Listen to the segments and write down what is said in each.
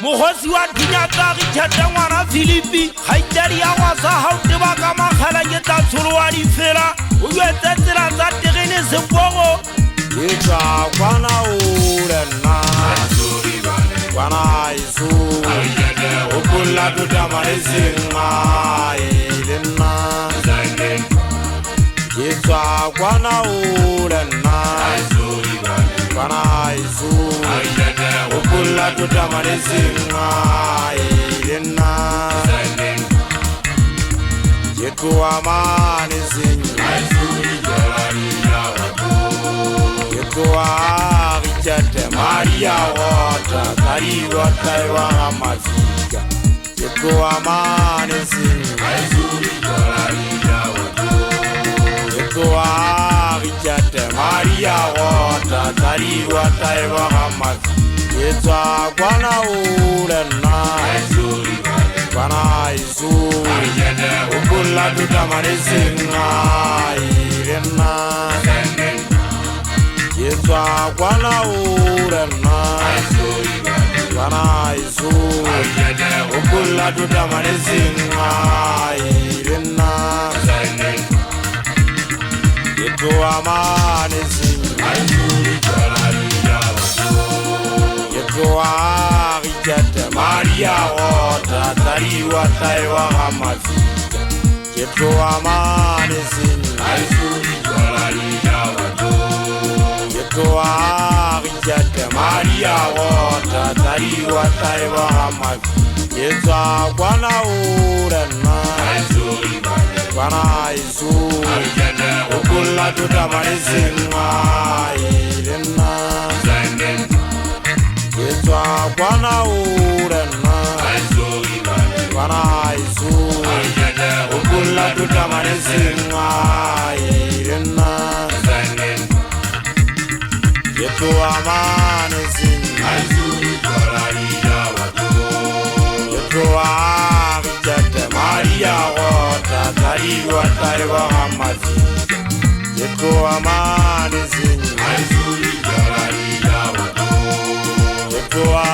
mogosi wa dinyatagi tšhata ngwana Filipi kgaitadi ya gwasa gauteba ka makgala ke tla tsholo wa difela o jwetse tsela tsa tegene sepogo ke tla kwana ole nna kwana isu o pula tutamane sengae le nna ke tla kwana ole nna kwana isu o pula tutamane sengae le nna ke tloa mane sengae ke tloa richete Maria wata kariwa taiwa mafika ke tloa mane sengae ke tloa richete Maria wata kariwa taiwa mafika ke tloa kwana ole nna kwana isu o pula tutamane sengae le nna ke tloa kwana ole nna kwana isu o pula tutamane sengae le nna ke tloa mane sengae ke tloa richete Maria wata tariwa taiwa mafika ke tloa mane sengae ke tloa richete Maria wata tariwa taiwa mafika ke tloa kwana ole nna kwana isu o pula tutamane sengae le nna ke tloa kwana ole nna kwana isu o pula tutamane sengae le nna ke tloa mane sengae ke tloa richete Maria wata tariwa taiwa mafika ke tloa mane sengae ke tloa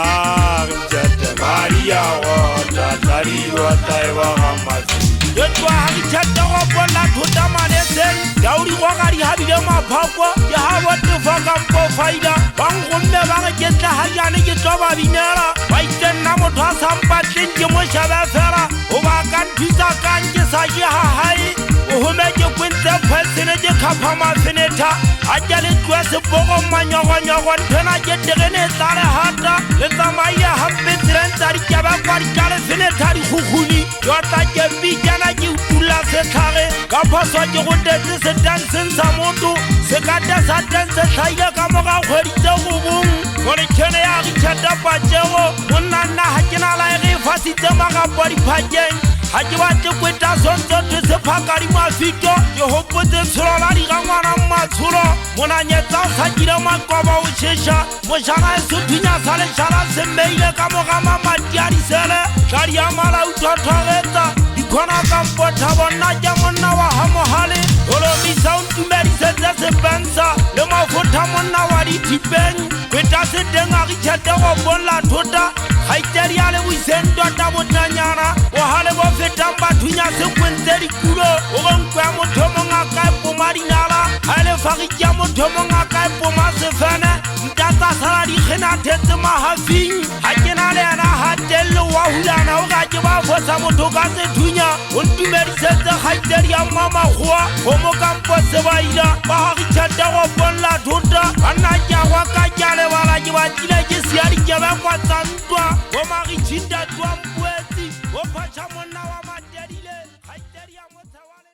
richete Maria wata tariwa taiwa mafika ke tloa richete go bona thutamane sen daudi go gadi habile maphako ke ha botefa ka mpo faida bang gomme ba ke tla ha jane ke tloba binela ba itsenna motho a sampatleng ke mo shaba fela o ba ka nthusa ka nke sa ke ha hai o home ke kwentse phasene ke khapha mafeneta a ke le twa sepogo manyogonyogo nthena ke tegene tsale hata le tsamaya hampe tsentsa di ke ba kwa di kale feneta di khukuni yo tla ke bijana ke utula se tlhage ka phaswa ke go tetse se danseng sa motho se ka tsa sa dance tlhaile ka moga kgweditse go bong gore tshene ya re tshata patjego monna nna ha ke na la re fasitse magapo di phakeng ha ke batle kweta sontso te se phakadi mafito ke hopotse tsholo la di gangwana matsholo mona nyetsa o tlhakile makoba o tšhesha mošana e sothunya sa lešhala se mmeile ka moga mamati a disele tladi ya mala uthothogetsa dikhona ka mpotha bonna ke monna wa hamohale olomisa o ntumedisetse sepensa le mafotha monna wa dithipeng kweta se teng a richete go bolla thota kgaitedi ya le boiseng tota botanyana o hale bo fetang bathunya se kwentse dikulo o gonkwe ya motho mongwe a ka epoma dinala ga e le fagiki ya motho mongwe a ka epoma sefene ntatsa sala dikgenathetse mahafing ga ke na le yena gatelele wa hulana o ga ke ba fosa motho ka sethunya o ntumedisetse kgaitedi ya mmamagoa go mo kampo sebaila ba ga richete go bonla thota banna ke a gwa ka ke a lebala ke batlile ke sia dikebekwa tsa ntwa go magitšhinda twa mpuetsi go phatšha monna wa matedile kgaitedi ya motsawale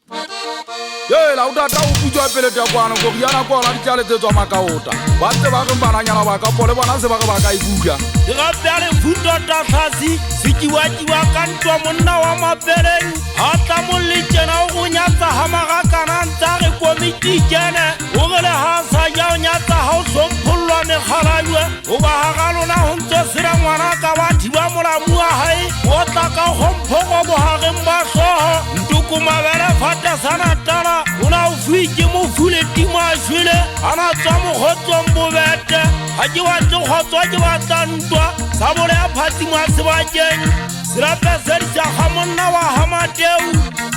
Thank you. la utata o putswa pele tekwana go riana kona di tjaletsetswa makaota ba tseba re bananyana ba ka pole bona se ba re ba ka ibula di gapele futo tatlhasi sekiwakiwa ka ntwa monna wa mapeleng hata molletjena o go nyatsa hamagakana ntsa re komiti kene o gele ha sa ja o nyatsa ha o somphollwa mekgalajwe o ba hagalona ho ntse sera ngwana ka bathi ba molamu wa hae o tla ka gomphogo bohareng ba hloho ntuku mabele fata sana tala una o fuike mo fule timo a shwele ana tswa mogotsong bobete ha ke batse kgotswa ke batla ntwa sa bole ya phatsimo a sebakeng serape se di sa ga monna wa Hamateu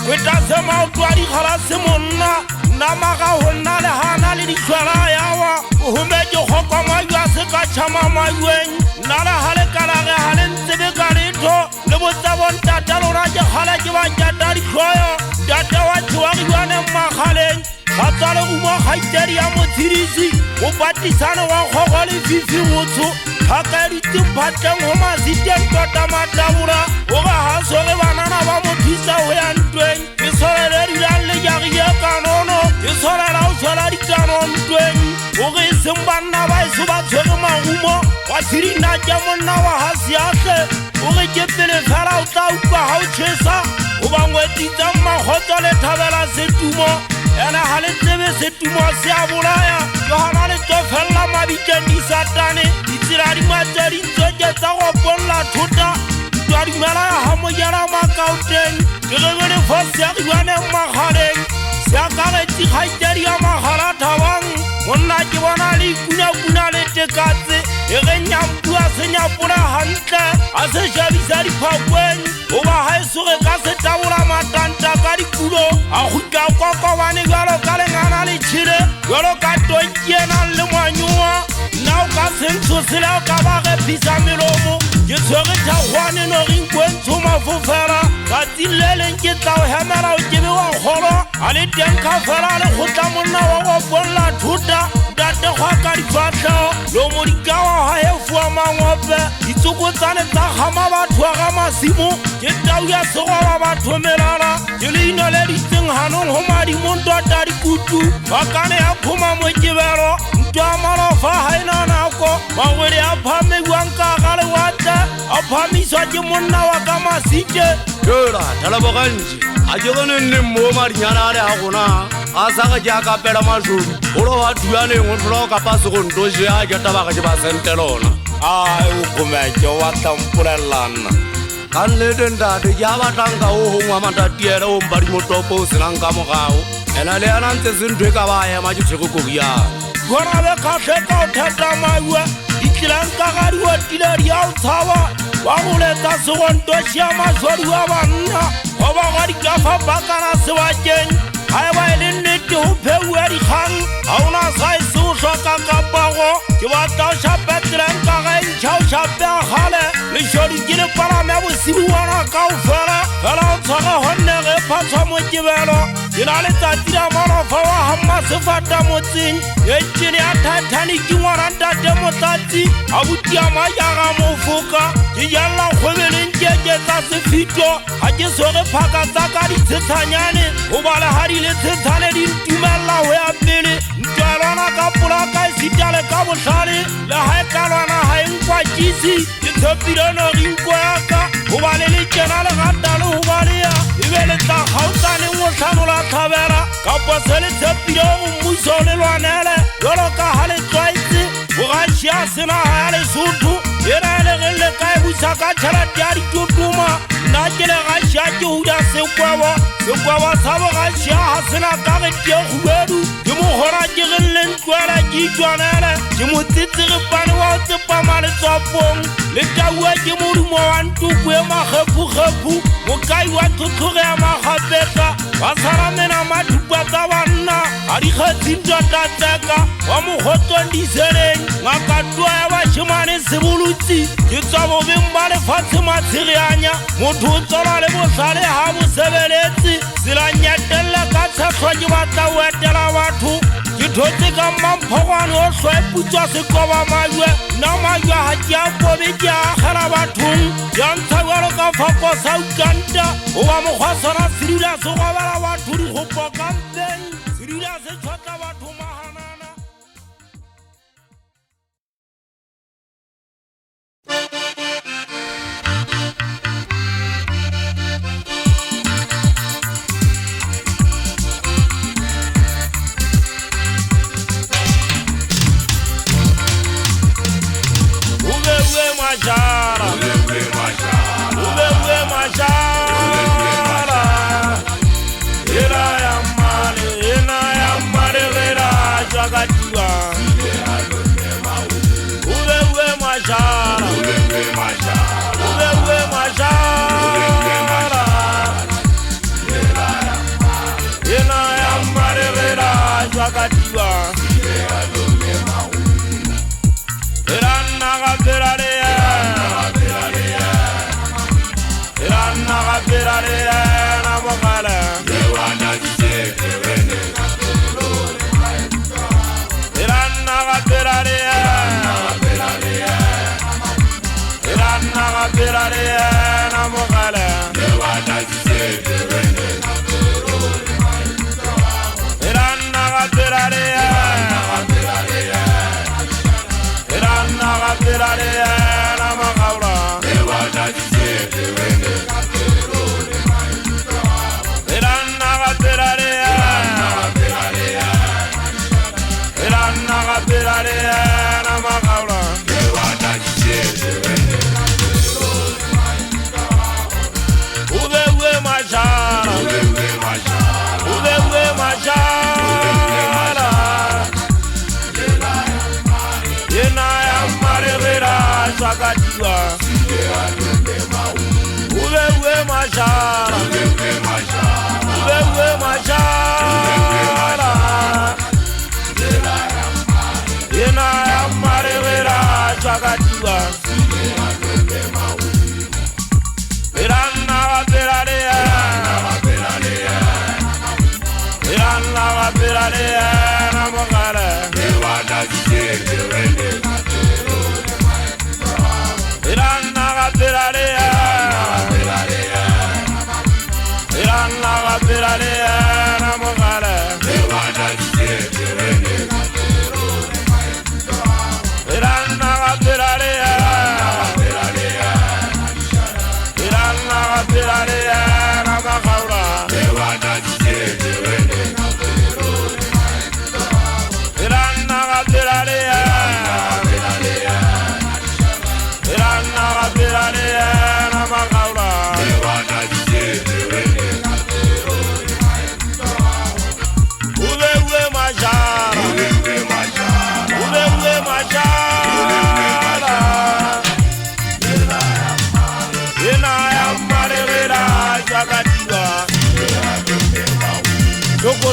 kweta se maoto a dikgala se monna nna maga ho nna le hana le ditshwara yawa o humetse kgokwa majwa se ka tšhama majweng nna le hale kalage hale ntsebe ka letho le botsa bontata lona ke kgala ke batjata ditlhoyo ntata wa thiwagilwane mmagaleng ga tswa le gumo kgaitedi ya motshedisi go patisane wa kgogo le fifi gotsho kgakaeditse mphatleng go masiteng tota matabora o ga gasoge banana ba mo thusa go ya ntweng ke solele dilang le jagie kanono ke solela o tshwela dikano ntweng o ge e seng banna ba eso ba tshwere magumo wa tshedina ke monna wa gasiatle o ge ke pele fela o tla ukwa ga o tšhesa o bangwetitsa mmagotso le thabela setumo ene ga le tsebe setumo se a bolaya johana le tsofelela mabikeng di satane ditsela di matse dintsoke tsa go polola thota ntwa dumela ya gamojela makaoteng ke gebele fo seagibaneng magaleng seakagetsi kgaitedi ya magala thabang monna ke bona le ikunyakuna le tekatse e ge nyampua se nyapola gantle a se šabisa diphakeng o ba ga e soge ka se tabola matanta ka dikulo a gutla kokobane bjalo ka lengana le tšhile bjalo ka tonkienang le manyoa nna o ka sentshosele o ka ba gepisa melomo ke tshwere thakgwane norinkwentšho mafofela tsatsing le leng ke tla o hemela o kebe wa kgolo a le teng ka fela le kgotla monna wa go polola thota ntate kgwa ka difatlhego lomo dikawa ga efua mangope ditsokotsane tsa gama batho a ga masimo ke tau ya segoba batho melala ke leino le ditseng ganong go madimong tota dikutu bakane ya phoma mokebelo ntwa malofa ga ena nako magwele a phamebuang ka ga lewatle a phamiswa ke monna wa ka masite yola thalabogantši a ke gone nne mo madinyana a le a gona a sa ga ke a kapela mašomi golo wa thuaneng o tlhola go kapa segontoše a ke tabaga ke ba sentelona a o komeke o batla mpolelelana ka nnete ntate ke a batlanka o gongwa matatiele o mpadimotopo o senang ka mogago ena le yana ntse sentho e ka ba ema ke tshwego kogiana gona be kgatlheka o theta maiwa ditlelang ka gadiwa tiladi ya o tshaba wa go letsa segontoši ya maswadi wa banna go ba gwa dikafa bakana sebakeng ga e ba e le nnete go pheuwa dikgang ga ona sa e se o hloka kapago ke batla o šape tseleng ka ga e ntšha o šape a gale lešodi ke lepalame ya bosibuana kao fela fela o tshwage gonne ge e phatshwa mokebelo ke na letsatsi la malofa wa gamma sefata motseng e tšene ya titanic ngwana ntate motsatsi a botia majaga mofoka ke jalela kgwebeleng keke tsa sefito ga ke soge phaka tsa ka ditshetshanyane go ba le gadi le tshetshane di ntumelela go ya pele ntwelwana ka polaka e sitale ka botlhale le ga e kalwana ga e nkwakisi ke tshepile norinko yaka go ba le lekena le gata le go balea e be le tla kgaotsaneng go tlhanola thabela kapo se le tshepile go mmuso le lwanele jalo ka ga le tlwaetse bogatši a sena ga ya lesotho e na le ge le ka e busa ka tšhelete ya ditotoma nna ke le gaši a ke huda sekwebo sa bogatši a ga sena ka ge tie khubedu ke mogora ke ge le ntloela ke itwanele ke motsetsegepane wa o tsepama letswapong le taua ke modumo wa ntuku e magepukgepu mokai wa thotloge ya magapetla wa saramena mathupa tsa banna ga dikgetsing tota tseka wa mogotsong diseleng ngaka tua ya bašemane sebolotsi ke tswa bobeng ba lefatshe matshegeanya motho o tswala le bohlale ga bosebeletsi sela nyatelela ka tshetlhwa ke batla o etela batho Dithote ka mampogwane o sweputsa sekoba majwe na majwe ha tja kobe tja gela bathong jantsha jalo ka fako sa ukanta o ba mogwasana sedula se gobala batho dikgopo ka mpeng sedula se tshwatla batho mahanana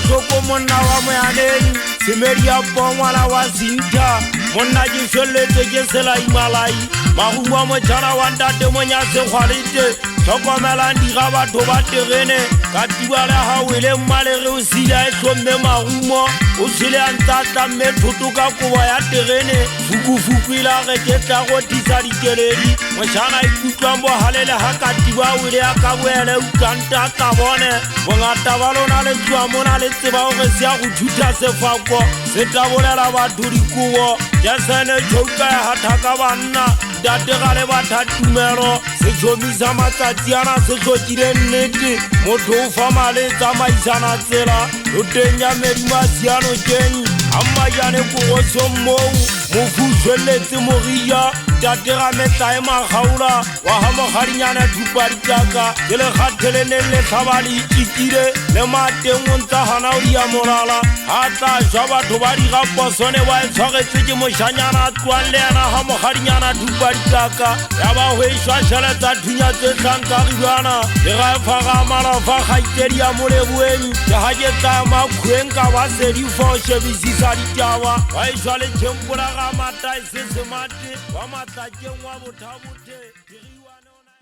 Soko monna wa moyaneng semeria bongwana wa Zinta monna ke sweletse ke sela imalai magumo mo tshara wa ntate monya se khwalite thokomela ndiga batho ba terene ka tibala ha wele mmalere o sila e hlomme magumo o sile antata mme thoto ka kobo ya terene fukufuku ila ge ke tla go tisa dikeledi moshana ikutlwa bo halele ha ka tiba wele ya ka boele ukanta ka bone bongata ba lona le tswa mona le tseba gore se ya go thuta sefako se tabolela batho dikobo jasane tshouka ya hathaka banna dategale batha tumelo se tshomisa matsatsi ana se tlhokile nnete motho o fa male tsamaisana tsela o tenya medima siano teng amajane kogoso mou mofu tshweletse moria tatega metlae magaula wa ha mogadinyana thupaditaka ke le kgatheleleng le tlhabale ikitile le mateng o ntsa gana o dia morala ga tla jwa batho ba diga posone ba e tshwagetse ke mošanyana a tloang le yana ga mogadinyana thupaditaka ya ba go ešwa tšheletsa thunya tse tlhankagilwana le ga e faga malafa kgaitedi ya moleboeng ke ga ke tsaya makhueng ka ba sedifo o shebisisa ditaba ba ešwa le tšhempola ga mata e se semate wa matlakeng wa bothabothe diriwane ona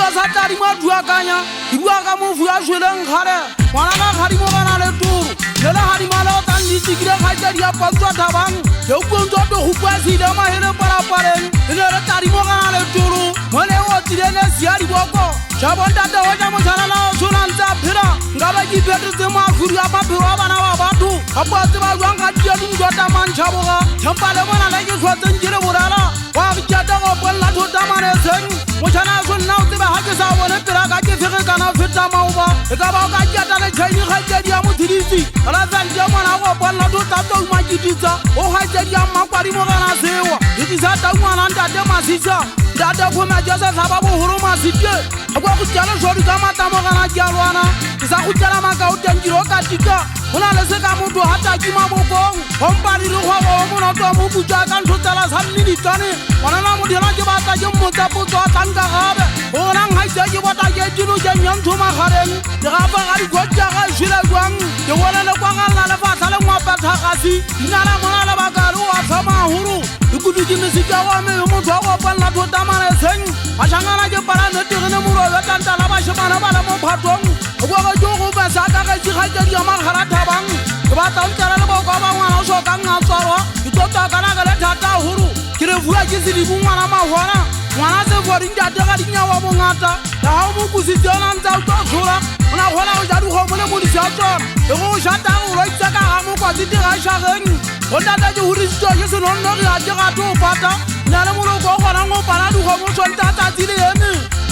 dua sa tadi mo dua kanya dua ka mo fu ya jweleng khare ngwana ka khadi mo bana le turu lela hadi mala tan di tikira khaja dia pantwa tabang yo ponzo to hupwa si da ma hele para pare lela tadi mo kana le turu mone o tirene siari boko jabonda da hoja mo jala la sunanza phira ngaba ki betre se ma khuri apa phira bana ba batho apa se ba jwang ka dia dum jota man chaboga champale mona la ke swatsen jire borala wa bijata go bolla thota mane seng mo jana sunna o tseba ha ke sa bone phira ka ke fere kana feta mauba e ka ba ka jata le chaini khaja dia mo tirisi ala san dia mona go bolla thota to ma kititsa o khaja dia ma kwari mo kana sewa ditisa ta mwana ntate masisa dada khoma jasa sababu huruma sitye akwa kutjala jodi ka matamo kana jalwana isa kutjala maka o tengiro katika ona lese ka motho hata ki mabokong hompari re khwa go mona to mo butja ka nthotala sa minitane bona na mo dira ke batla ke mmotsa potso a tanga gabe ona nghaitse ke bota ke dilo ke nyantho magareng ke ga ba ga dikotja ga jila jwang ke bona le kwa ga la le fatla le ngwapa thagasi dinala mona le bakalo wa tsama huru ikudu ke mesika wa me mo tswa go palla thota mane seng a jangana ke para ne tirene mo ro tanta la ba shebana ba la mo phatong go go jo go ba sa ka ga di ga di ma khara thabang ke ba ta ntala le bo go ba ngwana o so ka nga tswarwa ke tota kana ga le thata huru ke re vua ke se di bu ngwana ma hona ngwana se go di ntate ga di nyawa mo ngata la ha mo kusitsona ntsa o to tshola ona gona o ja di go mo le mo di tsa tsona e go shata o ro itsa ka ga mo kwa di ga shageng ona ta di huri tso ke se no no ga di ga to pata na le mo lo go gona ngo para di go mo tsonta ta di le ene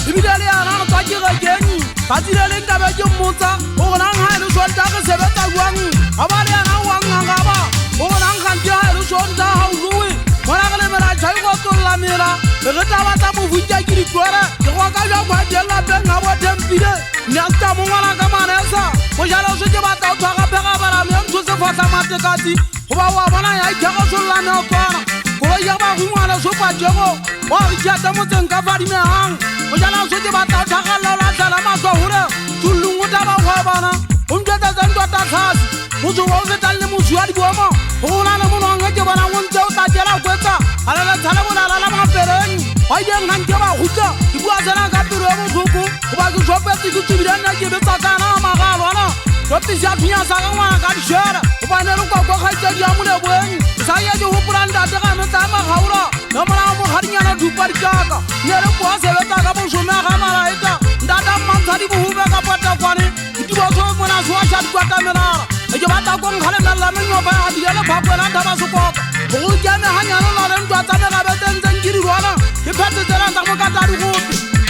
ibidale ana no ta ke ga geni ba di le nka ba ke mmotsa o gona ha le tsonta ke se beta gwang abale ana wang nga ba o gona nga di ha le tsonta ha o ruwe bona ga le mera tshai go tlolla mera re ta ba ta mo vutja ke di tswara ke go ka ja ba di la be nga bo tempile nya sta mo ngwana ka manesa mo jalo se ke ba ta o tshwara pega bara me ntse se fata matekati go ba wa bona ya ke go tlolla me o tswana go ya ba go ngwana so pa jego wa ri jata mo tseng ka fadi me hang mo jalo se ke ba ta o tshaka la la tsala ma so hore tulungu ta ba go bana o ntata tsa ntwa ta khasi mo zo wa se talle mo jwa di bomo go na le mo no ngeke bana mo ntse o ta jela kwetsa ala la tsala mo la la ma pereng wa ye nang ke ba hutsa di bua tsana ka piro mo zuku go ba ke jopetse ke tsibira na ke betsa kana ma ga lwana jopetse ya thunya sa ga ngwana ka dishera go ba ne re go go khaitsa di amule boeng sa ye di hopuranda te ga me tsa ma gaura no mona mo harinyana dupa di kaka ne re go se betsa ka bo shoma ga maraita ndata mantsa di bohube ka pata kwane di bo so mona so a chat kwata menara e ke bata go ngale mella me nyoba ya di le phakwana ndaba so ko go jame hanyana no le ntwa tsa me ga beteng ngiri rwana ke phetse tsela tsa mo ka ta di go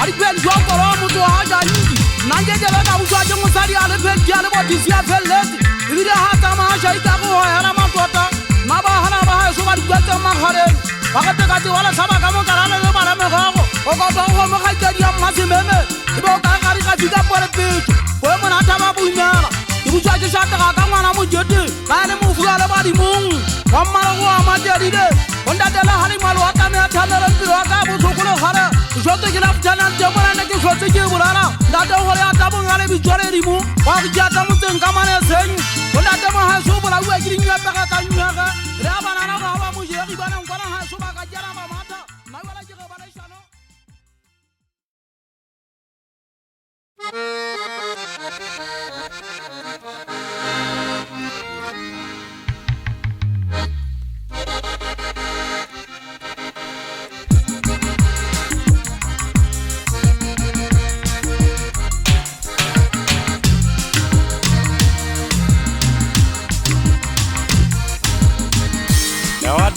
a di ben jwa ko mo to ha ja nti nanje ke bata bu jwa ke mo sari ale ben ja le bo di sia fellet e di ha ta ma ja ita go ya na ma tota ma ba hana ba ha so ba di kwatsa ma khare ba ka te ka te wala sa ba ka mo kana le ba la me go o ko to go mo ga ja di amma se meme e bo ka ga ri ka di ka pore petu o mo na ta ba bu nyala ibu jwa ke shata ga ka ngwana mo jete ba le mo fu ala ba di mung wa ma go ma de di de onda de la hali malo ata me ata me ran biro ka bu sokolo khara jote ke la jana de mo na ke jote ke burara nda de ho ya ta bo ngale bi jore ri mu wa ke ja ta mo teng ka mane seng onda de mo ha so bula wa ke nya pe ka ta nya ga ra ba na ba wa mo je ri ba na ko na ha so ba ka jara ba mata ma wala ke ba na shano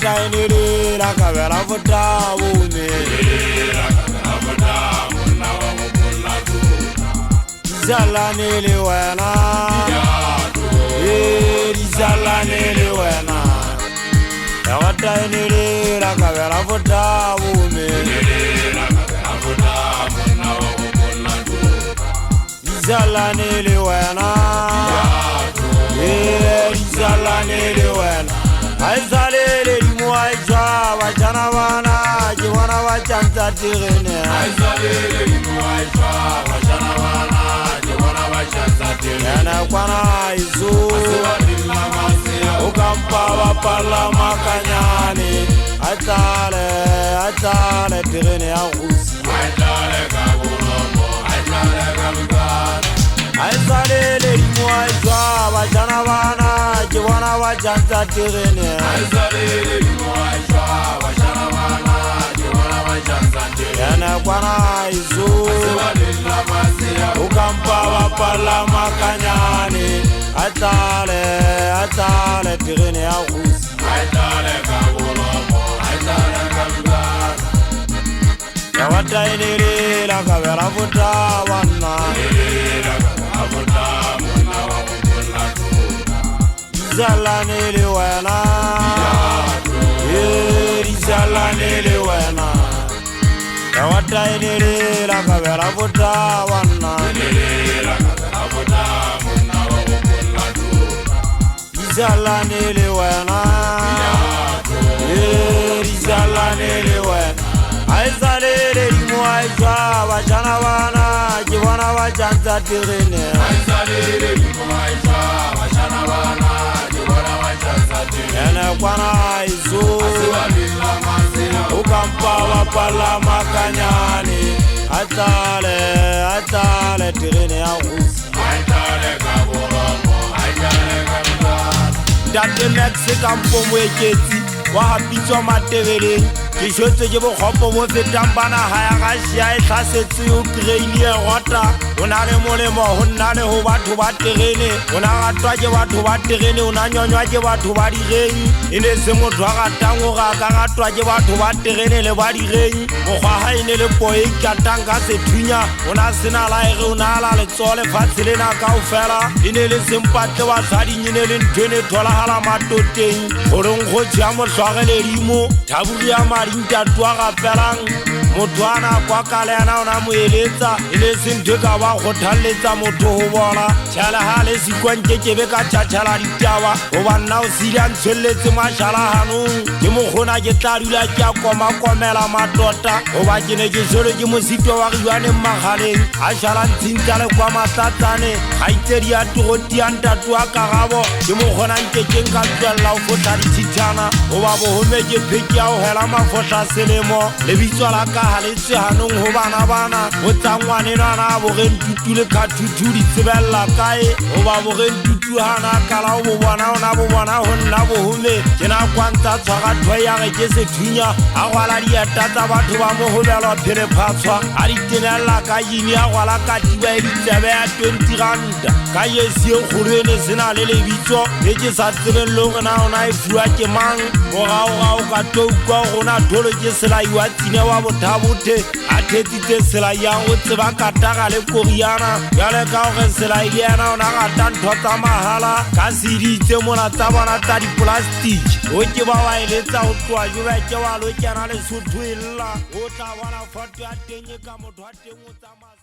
Tainiri la kabela futa bune Zalane le wena Zalane le wena Tainiri la kabela futa bune Zalane le wena Zalane le wena Aizalele limuaisha wachana wana jiwana wachanta tirene Aizalele limuaisha wachana wana jiwana wachanta tirene Yana kwana isu ukampa wapala makanyani Atale tirene ya usi Atale kabulomo janza terene yana kwana izo ukampa wapala makanyane atale terene ya rusi ya watainere la kavera vuta wana Zalanele wena Zalanele wena Kawatainele la kavera vuta wana Zalanele wena Zalanele wena Aizalele limo aizwa Vajana wana Jivana vajanza tirene Aizalele limo aizwa Vajana wana Yana kwana izo ukampa wapala makanyani atale tirene ya rusi Date Mexican pomo eketi wa hapitswa matebeleng ke shotse ke bokgopo bo fetang bana haya ga shia e tlasetse Ukraine e rota ona le molemo ho nna le ho batho ba terene ona ratwa ke batho ba terene ona nyonywa ke batho ba direng ene se motho a ratang o ga ka ratwa ke batho ba terene le ba direng mogwa ha ine le poe katang ka sethunya ona sena la ere ona la le tsole fatselena kaofela ine le sempatle wa tshadi nyine le ntwene thola hala matoteng goreng go tshia mohlwagele dimo thaburi ya rintatwa ga pelang motwana kwa kalena ona moeletsa ile senthe ka ba go thalletsa motho ho bona tshela ha le sikwantse ke be ka tshachala ditaba go banna o sila ntshelletse mashala hanong ke mo gona ke tla dula ke a komela matota go ba ke ne ke jole ke mosito wa riwane magaleng a shala ntsinta le kwa matatsane ga itsedi ya togoti ya ntatwa karabo ke mo gona nkekeng ka tswella o fotla ditshitshana go ba bohome ke pheki ya o hela mafotla selemo le bitswa la ka haletse hanong ho bana ho tsangwanenana bo re ntutule ka thutu di tsebella kae ho ba bo re ntutu hana kala o bo bona ho nna bohome ke na kwanta tshwara thoya ge ke sethunya a gwala dieta tsa batho ba mo holelwa phele phatswa a ditenella ka yini a gwala ka tiba e ditsebe ya 20 rand ka yesi e kgolwene sena le lebitso e ke sa tsebeng le gore na ona e fuwa ke mang go ka toukwa gona tholo ke selai wa tsine wa bothabothe a thetsitse selai ya go tseba kataga le koriana jale ka gore selai le yana ona gata ntho tsa mahala ka seditse mona tsa bona tsa dipolastiki o ke ba wa eletsa go tloa joba ke wa lo kena le sotho ella o tla bona foto ya teng ka motho wa teng o tsamaya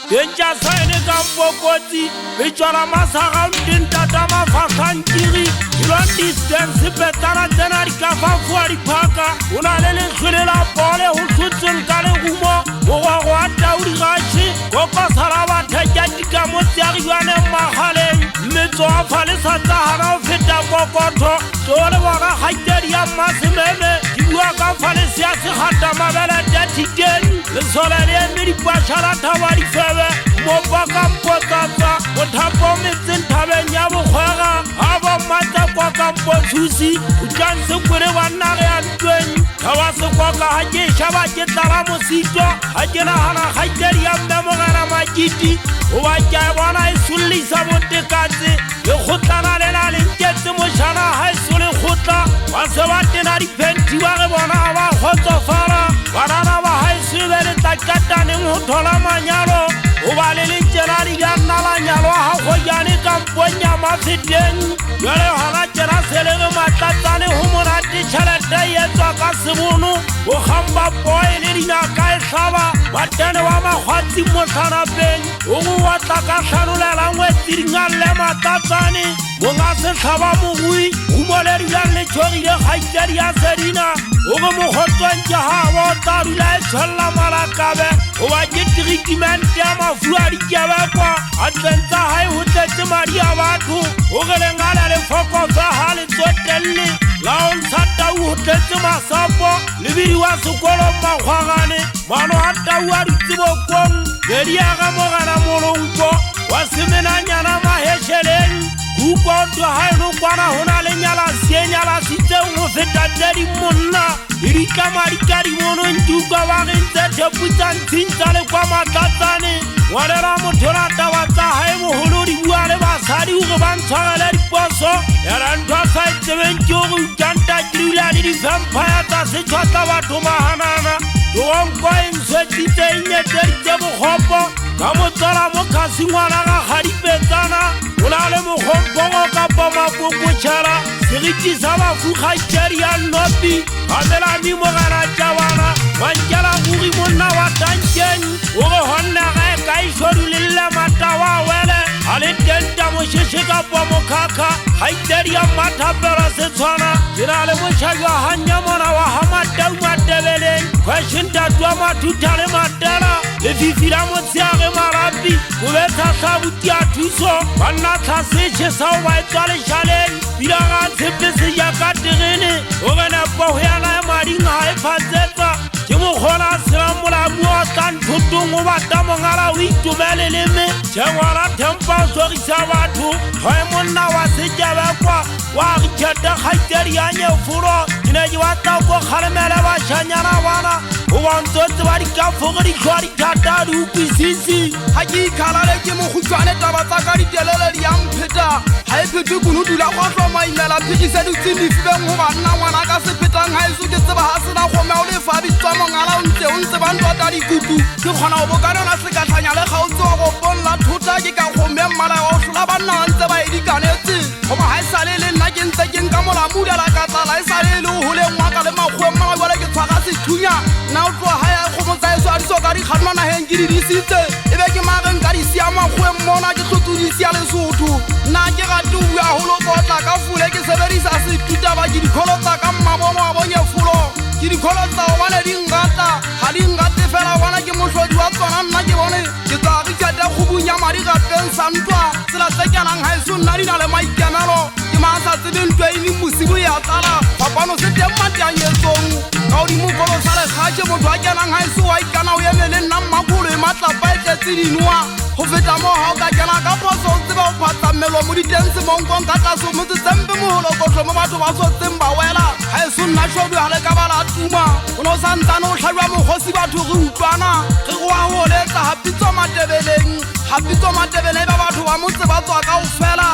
Denja saene kampokoti bichara masaga ndintata mafasankiri long distance betara tena dikafa fuari paka unalele khwelela pole ho tshutsen kale gumo go go atauri gashi go pasara ba theka dikamo tsiari bane magaleng metso a falesa tsa hana o feta kokotho tole bona haiteri ya masimeme diwa ka falesa se hata mabela datiten le solele medi pasara tawari febe mopaka mpotata o thapo metsen thabeng ya bogwega aba mata kwa kampo thusi o tlanse kwere banna re a ntweng thawa se kwa ka ha ke shaba ke tala mosito ha ke na hana haiteri ya mmemogela makiti o ba ke bona e sullisa botekatse le khotlana le na le nketse moshana ha e sole khotla ba se ba tena dipenti ba re bona ba khotsofala banana ba ha e sebele takatane mo thola manyalo o ba le lentsena di ganna la nyalo ha go jane ka mponya mafeteng jale hana tsena selege matlatsane ho monate tšhelete ye tswa ka sebono o gamba boy le dina ka e hlaba batene wa magwatsi motsanapeng o go watla ka hlanolela ngwetiringa le matlatsane mo nga se hlaba mogui humoleri ya le tshogile gaitsedi ya sedina o go mo khotswantse ha bo tarula e tshella malakabe o ba ke treatment ya mafuari ke ba kwa a tsentsa hai ho tletse madi a batho o ge le ngala le foko fa ha le tsotelle la on tsata o tletse masapo le bidi wa sekolo magwagane mano a taua ditibokong bedia ga mogana molonko wa semenanyana mahesheleng ukoto haeno kwana hona le nyala senyala sitse mo feta tedi monna irika marikari mono njuka wa gentse teputsa ntsinta le kwa matatsane walera mothora tabatsa hae moholo di bua le basadi go bantshwagela diposo era ntwa sa itsebentjo go kanta trila le di vampire tsa setshwatla batho mahanana doonko enswetsitse inyetseditse bogopo ka motsala mo khasi ngwana ga gadipetsana o na le mogompongo kapa makokotšhara seriti sa bafukgaitšhedi ya nnopi gamelami mogana tšabana wankela ruri monna wa tankeng o go honnaga e ka išodulelle matawa wele a le tenta mošešhe kapa mokhakha gaitšhedi ya mathapelo se tshwana ke na le mošhabi wa gannyamona wa gamatau matebeleng question tatua mathuta le matela le fifila motsheage marapi kobetsa sa buti a thuso banna tlhasetšhe sa o ba etswa lešhaleng piraga tshepese jaka terene o genepo go yana e mading ga e phatsetsa ke mokgona sela molamu wa tlanthotong o bata mongala o itumeleleme tšhengwana thempa o sogisa batho ga e monna wa setšebekwa wa richete kgaitedi ya nyefolo ke ne ke batla ko kgalemele bašanyana bana o bontsotse ba dikafoge ditlhwa dithata di ukwisisi ga ke ikgalale ke mokhutswane taba tsa ka ditelele di yang pheta ga e phete kono dula go tlhomaimela phekisa ditsenifibeng go banna ngwana ka sephetang ga eso ke tseba ga sena kgome o le fa bitswa mongala o ntse bantwata dikutu ke kgona go bokanona sekatlhanya le gaotse wa go ponla thota ke ka kgome mmala wa o hlola banna ga ntse ba edikanetse goba ga e sale le nna ke ntse ke nka molamudela ka tlala e sale le o goleng waka le makgweng mangwe bale ke tshwaga sethunya nna o tloa ga ya kgomotsa eso a diso ka dikganwa nageng ke di disitse e be ke mageng ka di sia makgweng mona ke tlhotlodisi ya lesotho nna ke gate o bua golo tlotla ka fule ke sebedisa setutaba ke dikholo tsa ka mmabomo a bonyefolo ke dikholo tsa go bane di ngata ga di ngate fela bona ke motlhodi wa tsona nna ke bone ke tswa richete go bunya madi gapeng sa ntwa tsela tsekelang ga eso nna di na le maikemelo ke maa sa tsebe ntwa ene mosibo ya tsala papano se teng mateanyetsong ka godimokolo sa lekgatše motho a kenang ga eso wa ikana o emele nna mmakgolo e matlapa e tletse dinwa go feta mo ga o ka kena ka poso o tseba o phatsa mmelo mo ditense monkong ka tlaso motsitsempe mogolokotlo mo batho ba sotseng ba wela ga eso nna tšhodu ga le ka ba la tuma o ne o santsane o tlhabiwa mogosi batho re utlwana ge go a goletsa gapitswa matebeleng gapitswa matebele ba batho ba motse ba tswa ka o fela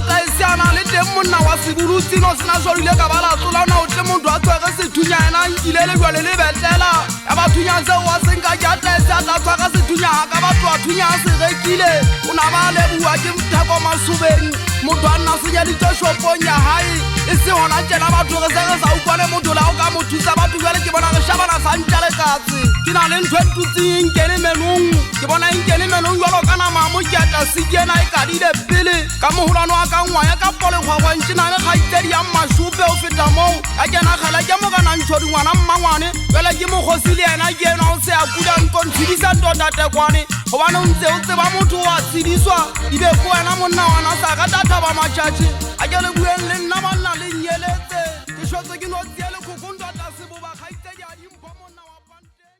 taesiana le teng monna wa sebulutsino sena tšhodile ka ba la tsolana o tle motho a tswege sethunya ena nkile le jwale le betlela ya bathunya seo wa senka ke a taesi a tla tswaga sethunya ga ka batho a thunya a se rekile o na ba lebua ke mtheko masobeng motho a nna senyaditse shopong ya gae e se gona tjena batho ge se ge sa ukwane motho la o ka mo thusa batho jale ke bona ge shabana sa ntša lekatse ke na le ntho e ntutseng nkene menong ke bona nkene menong jalo ka namamo ke atla sekena e kadile pele ka mogolano wa ka ngwaya ka polekgwagwantše na le kgaitsedi ya mmašope o feta moo ka kena kgala ke mokanantšhodi ngwana mmangwane jale ke mogosi le ena ke ena o se a kuda nkontshedisa ntotatekwane gobane o ntse o tseba motho wa tshediswa ebe ko wena monna wana sa ka tathaba matšatši a ke le bueng le nna banna le nyeletse ke šotse ke no tseele kgokontota seboba kgaitsedi a dimpho monna wa panteng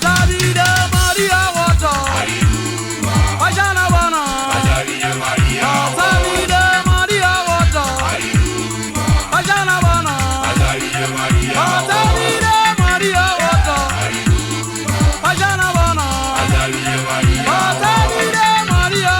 Davide Maria Wata Bajana Bana Davide Maria Wata Bajana Bana Davide Maria Wata Bajana Bana Davide Maria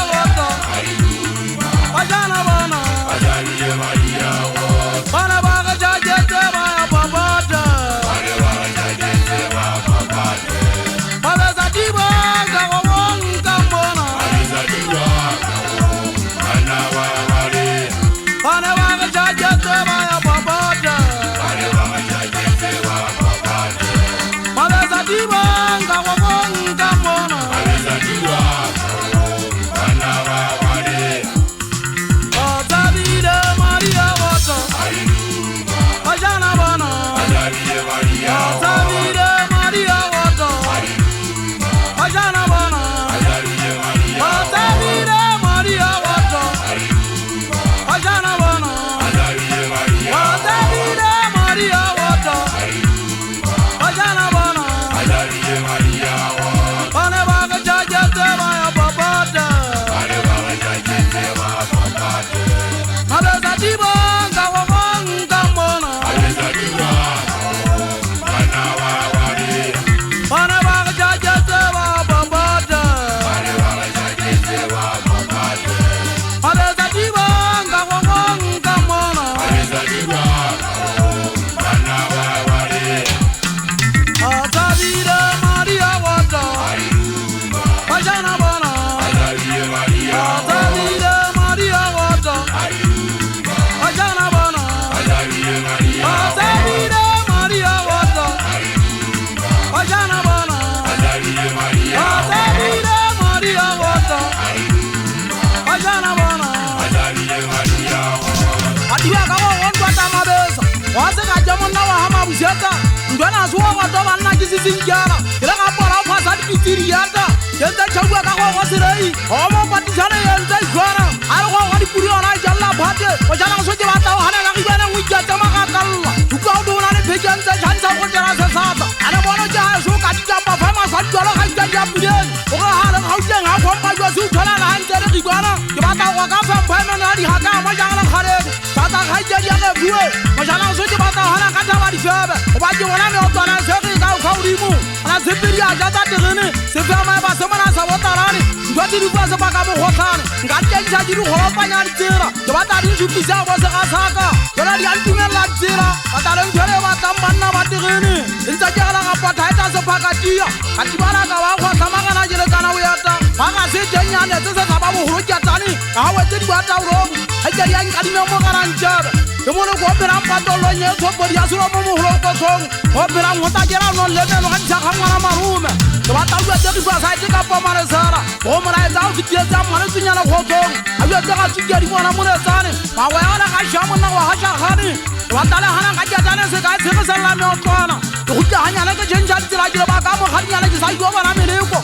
batho ba nna ke sesinkela ke le gapola o phasa dipitsiriata kentse tšhabua ka go serei o mo patisane yentse ikgwara a re go dipuri ona jalla phate go jana so ke batla o hana ka gibana o ikatsa magakalla duka o dona le phekentse tshantsa go dira sesata a re bona ja so ka ditamba fa ma sa tswala ga itsa ya puleng o ga ha le gauteng ha go mpa jwa se utlwana la hantse re gibana ke batla go ka fa phana na di haka ma jana khare tata ga itsa ya ge bue mo jana so ke batla hana ka taba di febe o ba ke bona me o tswana se re ka o khaudimo ana tsepiri a tata terene se fa ma ba se mona sa botarane ngwati di kwa se ba ka mo gotlana nga tentsa di go lopanya di tsira ke batla di tshupisa go se ga saka bona di antumela tsira batla le ntshwere ba tamanna ba terene ntse ke gala ga pata eta se phakatia ka tibana ka ba go tsamagana jele kana o yata ba ga se tenyane se se ga ba bo go tjatani ga wa tse di ba tauro ha ke ya nka di mo garantjaba ke mo le go opera patolo nye thopo di asuro mo mo go tsong opera ngota ke ra no le no ga tsa ga ngwana marume ke batla o tse di ba sa ke ka pomare sara o mo ra etsa o fitietsa mwana tsenyana go tsong a yo tsa ga tsuke di bona mo le tsane ba wa ona ga shamo na wa ha sha gane ke batla le hana ga tjatane se ka tshe se la me o tswana ke go hanyana ke jenja tsira ke ba ka mo khanyana ke sa yo bona meleko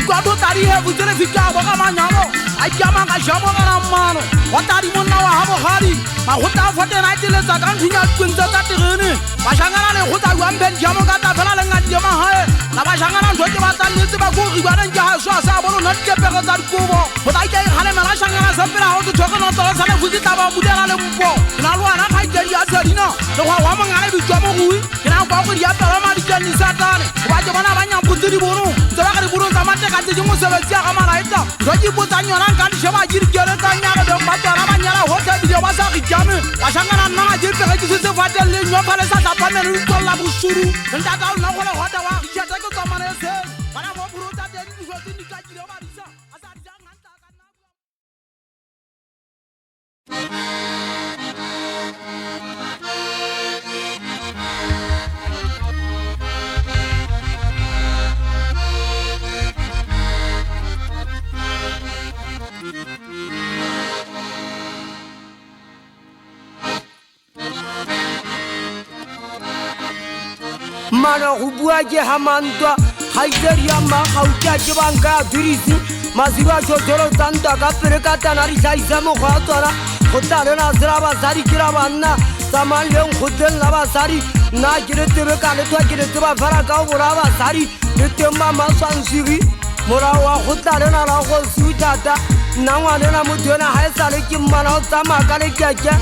ka to tari he butere fika go ka manyalo a tjama ga shamo kana mmano wa tari monna wa ha bogadi ba go ta fote na tile tsa ka nthunya kwentse tsa terene ba shangana le go ta wa mben jamo ka ta fela le ngati ma hae na ba shangana ntho ke ba tsa nnetse ba go ri bana nja ha swa sa bono na ke pego tsa dikubo go ta ke hale mala shangana sa pela ho tsoga no tsa sa le futi ta ba budela le mpo na lo ana ga ke ya tsadina le go wa mangale bi tswa mo gui ke na ba go ya pela ma di tani satane ba ke bona ba nya putsi di bono tsa ba ga di bono tsa mate ka tse mo sebetsi ga malaita ro di botsa nyona ka di sheba di kere ka nya ga ba tsara ba nyala ho tsa di ba sa ri jame ba shangana nna ga di pege ke se fa tele nyo pale sa ta pame le tolla busuru nda ta na go le hota wa di tsa ke tsama ne se bana mo buru tsa di di so di ka di ba di sa asa di jang nta ka na mana hubua je hamantwa haideria ma khauta je banka durisi mazira chotoro tanda ka pereka tanari saisa mo khatora khotare na zraba sari kirabanna saman leon khudel laba sari na girete be kale to girete ba fara ka boraba sari letemma ma sansiri morawa khotare na ra go sutata nangwane na mutona haisale kimmana tsama kale kya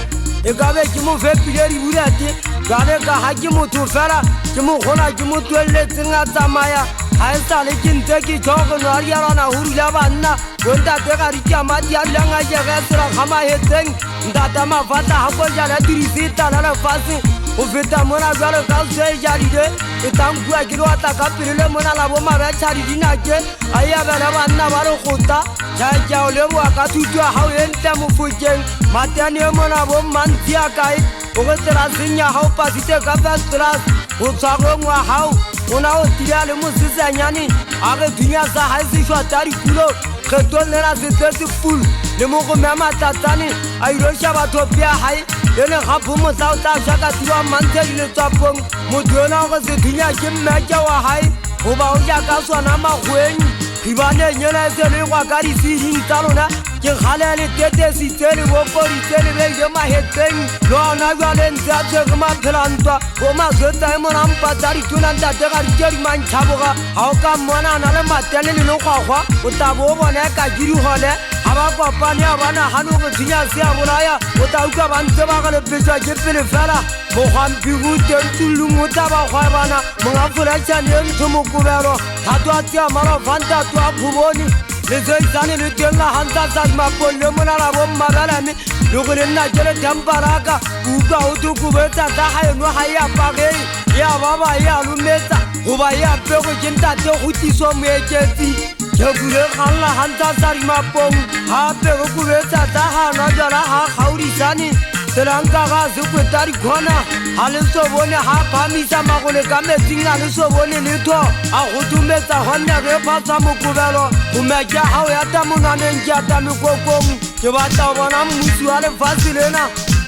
e gabe ke mo fe pileri burate gabe ka ha ke motho fela ke mo gona ke mo tweletse nga tsamaya ha e sale ke nte ke tšhogo no a riarana hurula banna bontate ga ri tšama di a bilanga jega sera gama hetseng ntata mafata ha ko jala dirisi tala la fase o feta mona jalo ka se jaride e tankua ke wa ta ka pele mona la bo ma ba tshari dinake a ya bana banna ba re gota ja ja o le wa ka tutwa ha o enta mo fukeng matane mona bo mantia kai o go tsara senya ha o pasite ka pastras o tsago ngwa ha ona o tira le mo sisanyane a re dunya sa ha se shwa tari kulo ke tonela se tse full le mo go mama tatane a ilo sha batho pia hai le ga bo mo sa ta shaka tiwa mantse le tsapong mo dona go se dunya ke mmeja wa hai go ba o ja ka sona magweni ibane nyela se le kwa ka di siri talona ke gale le tete si tsele bo pori tsele be je ma heteng lo na ga le ntsa tse ma plantwa o ma zeta mo na mpa tsari tuna nda te ga di man tshaboga ha o ka mona na le matele le lo kwakwa o tabo bona ka jiri hole aba kwa pani abana hanu go dinya se abolaya o ta uka ba ntse ba ga le petsa ke pele fela mo gampi go tentulu mo ta ba gwa bana mo ga fola tsane ntho mo kubero ha twa tya mara fanta twa buboni le zane le tella hanta sa ma polle mona la bomma balame lo go nna jele tambaraka uka o to ku betsa ta ha no ha ya page ya baba ya lumeta go ba ya pego jinta te go tiso moeketsi ke bule galla hanta sa ma pong ha pego ku betsa ta ha na jala ha khauri sane selanka ga se kwetari khona ha le so bone ha phamisa magole ka metsinga le so bone le tho a go tumetsa honna re phatsa mokubelo o meka ha o ya ta monaneng ja ta mekokong ke batla bona mmusi wa le fasilena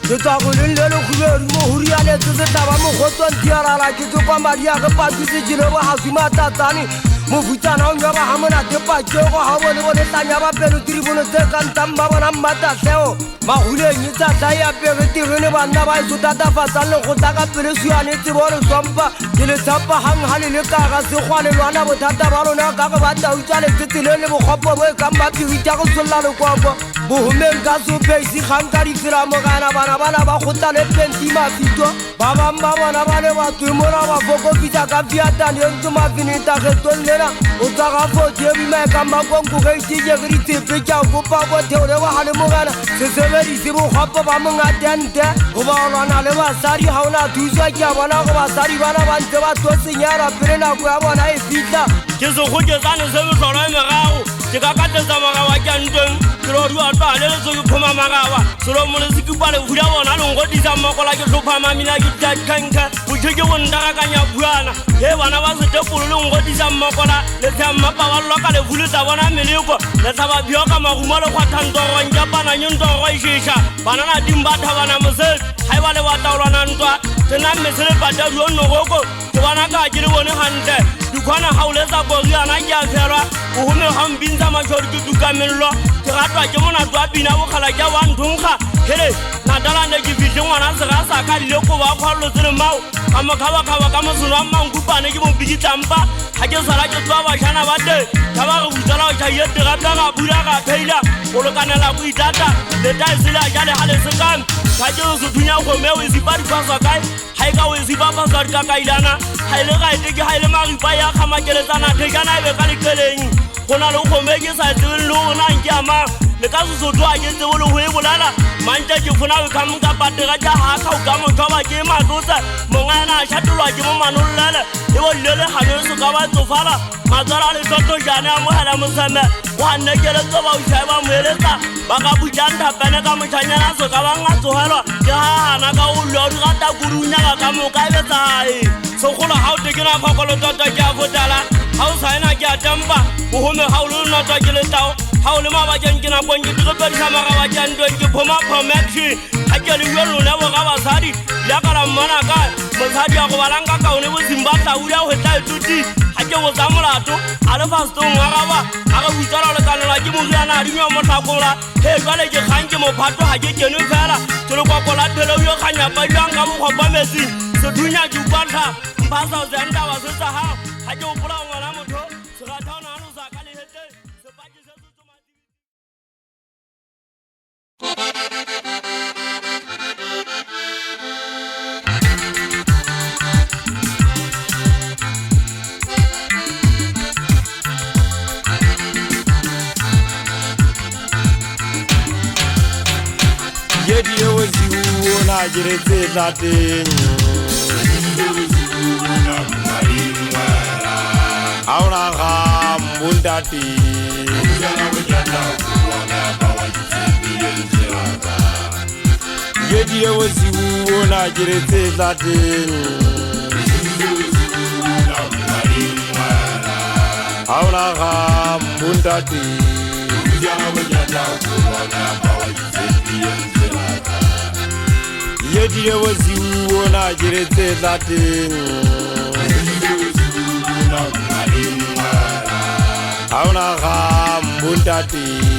Tetakulin lelo khuberi mo huriane tse taba mo khotwan tiara la ke tso kwa maria ke patse jile wa hasima tatani mo futana nga ba hamona te pa ke go ha bone bone tanya ba pelo tribuno tse kantam ba bona mata seo ma hule ni tsa ya pe re tirene bana ba zo tata fa le go taka pele suane tse bone sompa ke le tsapa hang hale le ka ga se khwane lwana bothata ba lona ka ga ba ta utsale tsetile le bo khopo bo ka mba pirita go solla le kwa bo bohumeng ka so pesi khankari fira mo kana bana ba khota le penti ma fito ba bamba bona ba le ba tumora ba boko pita ka fiata ne ntuma finita ke tolera o ta ga fo je bi me ka ma konku ke ti je gri te pe ka go pa bo te ore wa hale mo kana se se be ri bo khopo ba mo ngatente o ba lwana le ba sari ha ona thusa ke bona go ba sari bana ba ntse ba to senyara pele na go ya bona e fita ke so go ke tsane se bo tlhola me gago ke ka tsa maga wa ke nteng ke ro ru a ba le so ke phoma magawa so lo mo le se ke ba le hula bona lo ngo di sa mokola ke tlhopha mamina ke tla kanka o tsheke go ndaga ka nya buana he bana ba se te polo lo ngo di sa mokola le tsa mapa wa loka le vulu tsa bona meleko le tsa ba byo ka magumo le kwa thantoro ntja bana nyonto go ishisha bana na dimba tha bana mose hai ba le wa taolana ntwa tsena mesele pata ro no go ke bana ka ke le bone hante dukwana hauleza boriana ke a ferwa o home hambinza machori ke dukamello ke ratwa ke mona twa bina bo khala ke wa ndunga hele na dala ne ke fitse ngwana se ga sa ka le ko ba khwalo tsere mau ka mokhawa ka mosuno wa mangupane ke mo bigitampa ha ke sala ke twa ba jana ba te ka ba go butsala ga yete ga tla ga bula ga pheila o lo kanela go itata le ta sila ja le hale se kan ka ke zo dunya go me o isi pari kwa sa kai hai ka o isi ba ba sa ka kailana hai le ga ite ke hai le mari pa ya khama ke le tsana the kana be ka le keleng gona lo go me ke sa tsele lo na nkama le ka zo twa ke tse bolo ho e bolala manta ke funa o ka mga patega ja ha ka o ka mo thoba ke ma totsa mongana a shatulwa ke mo manollele e bo lele ha le so ka ba tsofala matsara le toto jana mo hala mo seme wa nne ke le tsoba o shaiba mo eletsa ba ka bujanda pene ka mothanyana so ka ba ngatsohelwa ke ha hana ka o lo di rata gurunya ka mo ka betsa hai so gola ha o tekena phokolo toto ke a fotala ha o saena ke a tampa o home ha o lo nota ke le tao ha o le ma ba jeng ke na bonke di go pedi ma ga ba jang do ke phoma promection ha ke le yo lona bo ga ba sadi ya ka la mana ka mo sadi ya go balanga ka o ne bo zimbabwe o ya ho tla tuti ha ke go zamolato a le fasto ngwa ga ba a ga butsala le kana la ke mo riana di nyo mo thakola he jwale ke khang ke mo phato ha ke kene fela tlo kwa kola telo yo khanya ba jang ka bo khopa mesi se dunya ju kwatha ba sa zenda wa se sa ha ha ke o pula ngwana motho se ga thaona no sa ka le hete se ba ke se tsoma Yedi ozi na jirete zating Auna ga mundati Yedi ozi na jirete zating Auna ga mundati Yedi ozi na jirete zating Auna ga mundati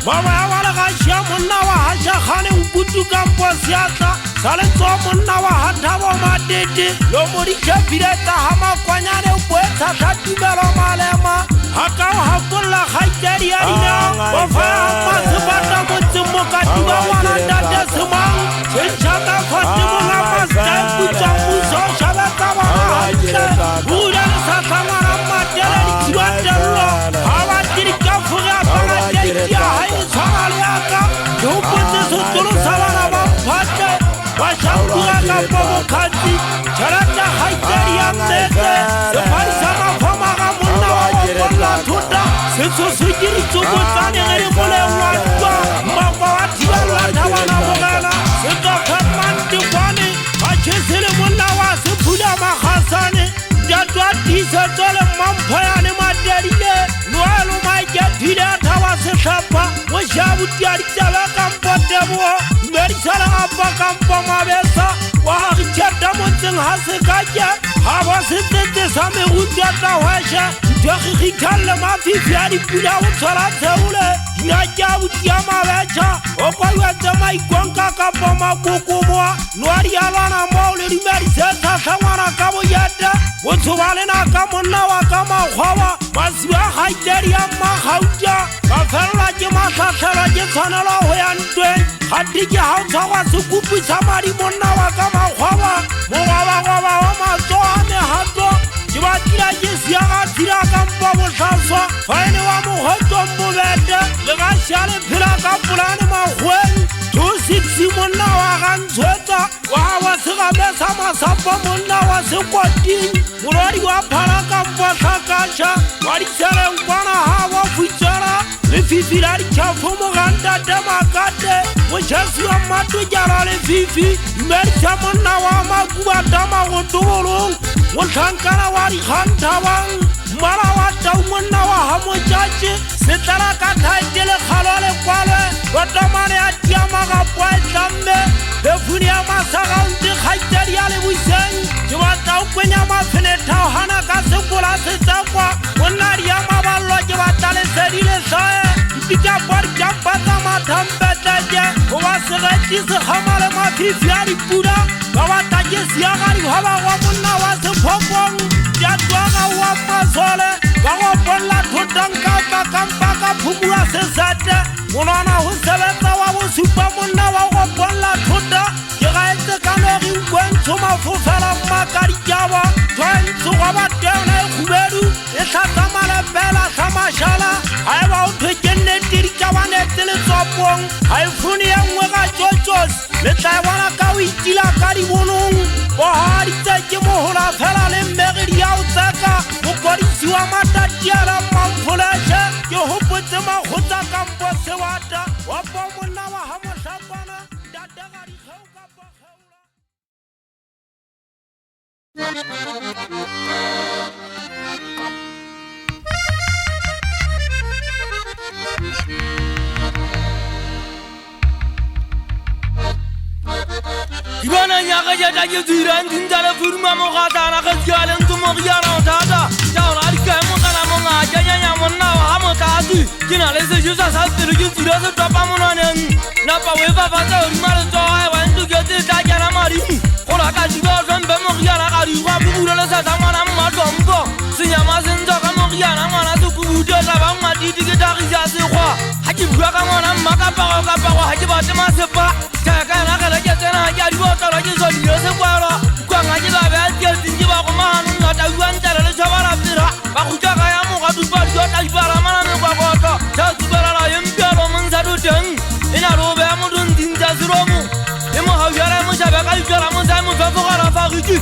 Mama ya wala gasha monna wa hasha khane ubutu kampo siata salenzo monna wa hatabo madede lo mori kepireta hama kwanyane ubweta tatimelo malema haka hakulla khaiteri arina ofa masbata mutsumo katiba wana dada sumang chenchaka fatimu na masta kuchamu so shabaka wana ura sakamara madela likiwadelo hawa dirika fuga bana dekia hai samaliaka yupute sutulu sabana bapate washakuga kapomo kati charata khaiteri amnete separi sama famaga munna wa wala tuta seso sujiri tuko tane ngere mole watwa mama watia watawana mogala seto kamanti kwani achesele munna wa sepula makhasane jatwa tisa tole mampayane maderine nualu majatira tawa seshapa washabu tiari tala kampotebo merisala apa kampo mabesa wakichata mutseng hasekaja hawa setete same ujata washa Khikhalle ma fi fiari pula utsala tseule naja utiama vecha okwa tsama ikonka ka poma kukumwa nwari alana maule rimeri seta samara ka boyata utswale na ka monna wa ka makhwa maswa khaiteri amma khauja ka ferla ke matha thara ke tsanala ho ya ntwe khati ke ha tsawa sukupu samari monna wa ka makhwa mo wa matsone hato Jibatira jesiaga tira kampa bosaso faine wa muhoto mbubete lega shale pira kampulani mahwen 260 monna wa gantsweta wa sega besa masapo monna wa sekwati mulori wa phara kampa sakasha wari sele nkwana hawa futsara le fifira chafu muganda demakate mochasi wa matu jara le fifi mercha monna wa makuba dama gotolong Wothankara wari khantawang mara wa taumonna wa hamojaji setara ka thaitele khalole kwale botamane atiama ga poetlamme befunia masaga unti khaiteri ale buisen jwata ukwenya mafene thahana ka sekula setakwa wonari ya maballo jwata le serile sae dika par japata mathambetaje wasagati se khamale mafifiari pura bawata jesiagari haba wa munna wa sepopong jatwaga wa masole gago bolla thotanka ka kampaka phumura sesate monana ho sebetsa wa bo supa munna wa go bolla thota jegaetse kanori kwentso mafofela makari jawa twentso wa batene khubedu ehlakamala bela samashala aiba o thekenne dirikawane tele tsopong ai funi engwe ga tsotsos le taiwana ka o itila ka di bonong bo hari tseke mohola fela le mmegedi ya o tsaka o kodisi wa matatiala mampholache ke hopotse makhotsa kampo sewata wa pomonna wa hamoshapana dadagari khauka pa khaula Ibana nyaga jata ke ziran tindala furma mo gata na khjalen tu mo giara tada jawra alka mo kana mo ngaja nya mo na ha mo tadu kina le se jusa sa tiru ki tira se topa mo nanen na pa we va va ta uri mar to ai wan tu ke te ta jara mari kola ka jibo zambe mo giara ka ri wa bu le sa ta mana ma dombo sinya ma sen to ka mo giara mana tu ku de la ba ma di ke ta ri ja se kwa ha ki bua ka mo na ma ka pa ha ki ba te ma se pa ta ka na ka le ke na ya ri ta la ke so di se kwa ro kwa nga ji ba ba ke tin ji ba ko ma nu na ta wan ta le cha ba la tira ba ku ta ka ya mo ka tu ba jo ta ba ra ma na me kwa ko to ta tu ba la yem pe ro mun sa du den ina ro ba mo dun tin ta zuro mu e mo ha ya ra mo sa ba ka ju ra mo sa mo fa fo ka ra fa ri ki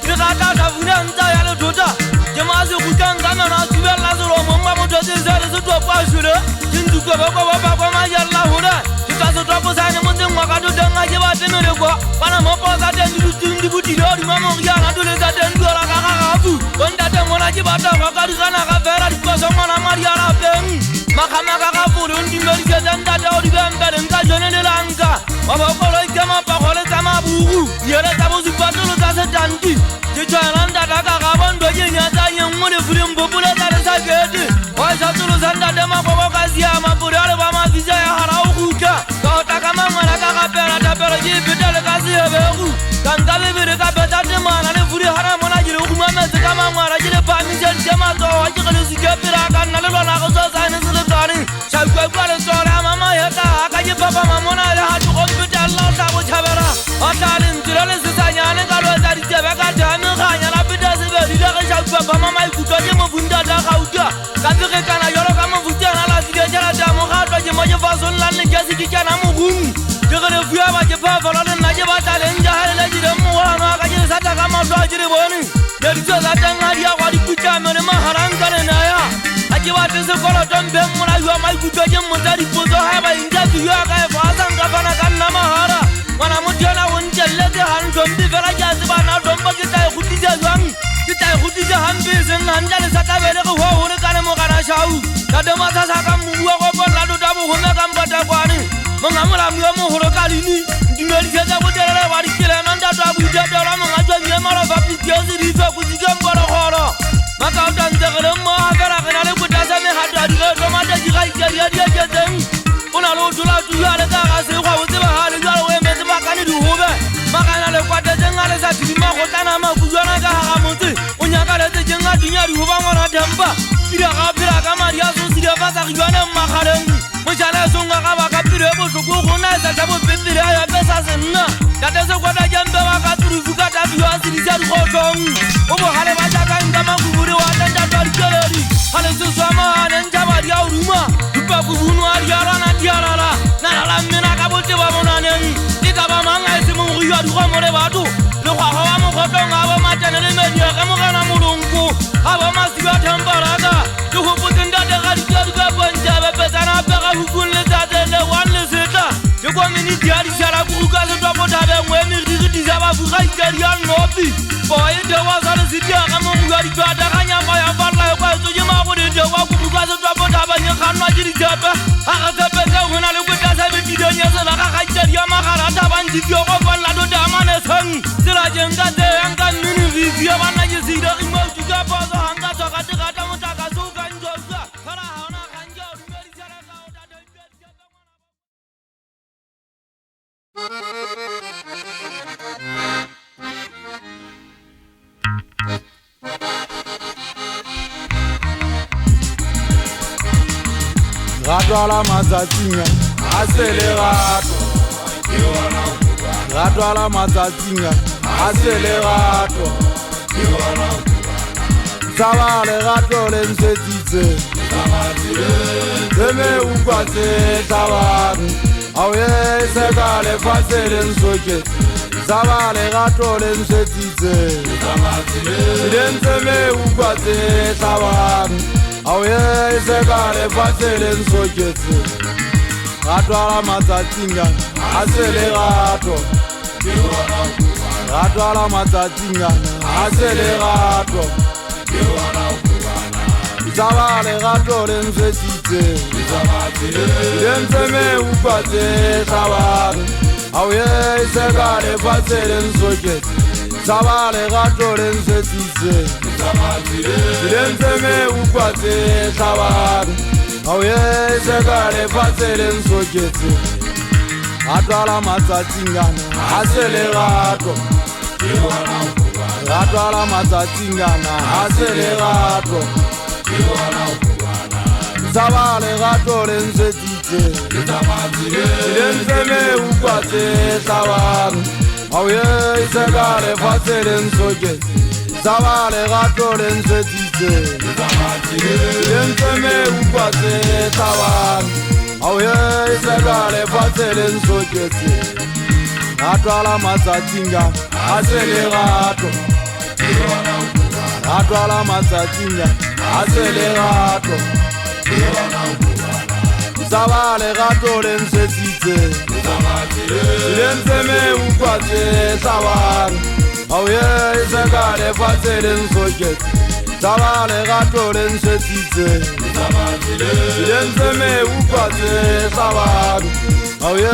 ni ka ta fu na nta ya le do ta je ma se ku ta nga na tu ba la zuro mo ma mo to se sa le se to pa ju le tin du ko ba ma ya la hu da ta so to ko sa ne mo den wa ka do den ga je ba te me le ko bana mo po sa den du tin di bu di do di ma mo ya na do le sa den do la ka ka fu on ta de mo na je ba ta ka ri kana ka vera di ko so mo na maria la ben ma ka ka fu do ndi me ke den ta do di ben ben ta jone le langa wa ba ko lo ke ma pa ko le ta ma bu ye le ta bo su pa to lo ta se dan di je ja ran da ka ka bon do je nya ta yen mo le fu le mbo bu le ta le sa ke di wa sa to lo sa nda de ma ko ka si ma bu le ba ma vi ja jama to wa ke le sike pira ka nna le lona go so sa ne se le tsane sa kwa le tsora mama ya ka ka je papa mama na le ha go hospital la sa go chabera a ta le ntira le se sa nyane ka lo tsa di tsebe ka tame ga nyana pita se be di le ga sa papa mama I kutwa je mo bunda da ga uta ka ke kana yoro ka mo vuta na la sike jara ta mo ga twa je mo je fa son la ne ke se ke kana mo gum ke re fuya ba je fa fa la na je ba ta le nja ha le ji de mo wa ma ka je sa ta ka ma twa je re boni le di tsa ta ngadi ya kwa di puta me ne ma haranga ne na ya a ke ba te se kola tombe mo la yo ma kutwa je mo tsa di poto ha ba inja di yo ka fa sa nga fa na ka na mahara wana mo tjela o ntjelle ke han zombi fela ke a tseba na domba ke tla go tija jwang ke tla go tija hambe se nna le sa tabele go ho re ka le mo kana shau ka de ma sa ka mu go go la do ta mo go me ka mbata kwani mo nga mo la mo mo horo ka lini ndimeli se ta go tele wa di kile na nda ta bu ja ta la mo nga jwa nye ma la va pi ke se di fa go diga mbara horo ma ka ta ndegele mo ha ka ra kana le go ta sa me ha ta di go ma ta di ga ikeria di ke teng ona lo dula tu ya le ka ga se go o tseba ha le jwa o me tseba ka ni di hobe ma kana le kwata tsenga le sa di ma go tana ma go jwana ka ga motse o nya ka le tsenga di nya di hoba ngora temba pira ka maria so si ya fa sa jwana ma khareng mo jala so nga ga ba ka pire bo so go na sa ta bo pepire ya pesa senna ta te so kwata jamba ba ka turu fuka ta bi wa si di ja go tong o bo hale ba ja ka nga ma go bure wa ta ta tori keleri hale so so ma nen ja ba dia uruma dupa bu bunu ari ara na tiara la na la mena ka bo te ba mo na nen di ka ba manga se mo ri ya du go mo le ba du le kwa ga mo go tonga ba ma tane le me dia ka mo kana mo lungu aba ma si ba tambaraga du go putinda de ga di ga bonja ba pesa na ba ga hukulle ta le wanle seta je ko mini dia di sala ku ga se to bota be ngwe mi ri di za ba fu ga ikeria nobi boy de wa sa le si dia ka mo ga di ba da ga nya ba ya ba la kwa so je ma go de wa ku ga se to bota ba nya khanwa ji di ja ba ha ga se be ka hona le ku ta sa be di de nya se la ga ga ikeria ma ga ra ta ba ndi dio go ba la do da ma ne sang sila je nga de nga mini vi vi ba na je si de mo ju ga ba so hanga so ga de ga ta mo ta ga su ga njo sa khara ha na ga njo ri ri sa ra ga o ta de Rato la mazatinya acelerato rato la mazatinya acelerato Sava le rato le msetitse Deme ukwate tavan Auye seka le fase le msoke Sava le rato le msetitse Deme ukwate tavan Auye seka le fase le msoke Rato la mazatinya acelerato Rato la mazatinya acelerato Sava le rato le msetitse Deme ukwate tavan Auye seka le fase le msoke Sava le rato le msetitse Deme ukwate tavan Auye seka le fase le msoke Rato la mazatinyana acelerato Rato la mazatinyana acelerato Sava le rato le msetitse Deme ukwate tavan Auye seka le fase le msoke Sava le rato le msetitse Deme ukwate tavan Auye seka le fase le msoke Rato la mazatinya acelerato Rato la mazatinya acelerato Sava le rato le msetitse Deme ukwate tavan Auye seka le fase le msoke Sava le rato le msetitse Deme ukwate tavan Auye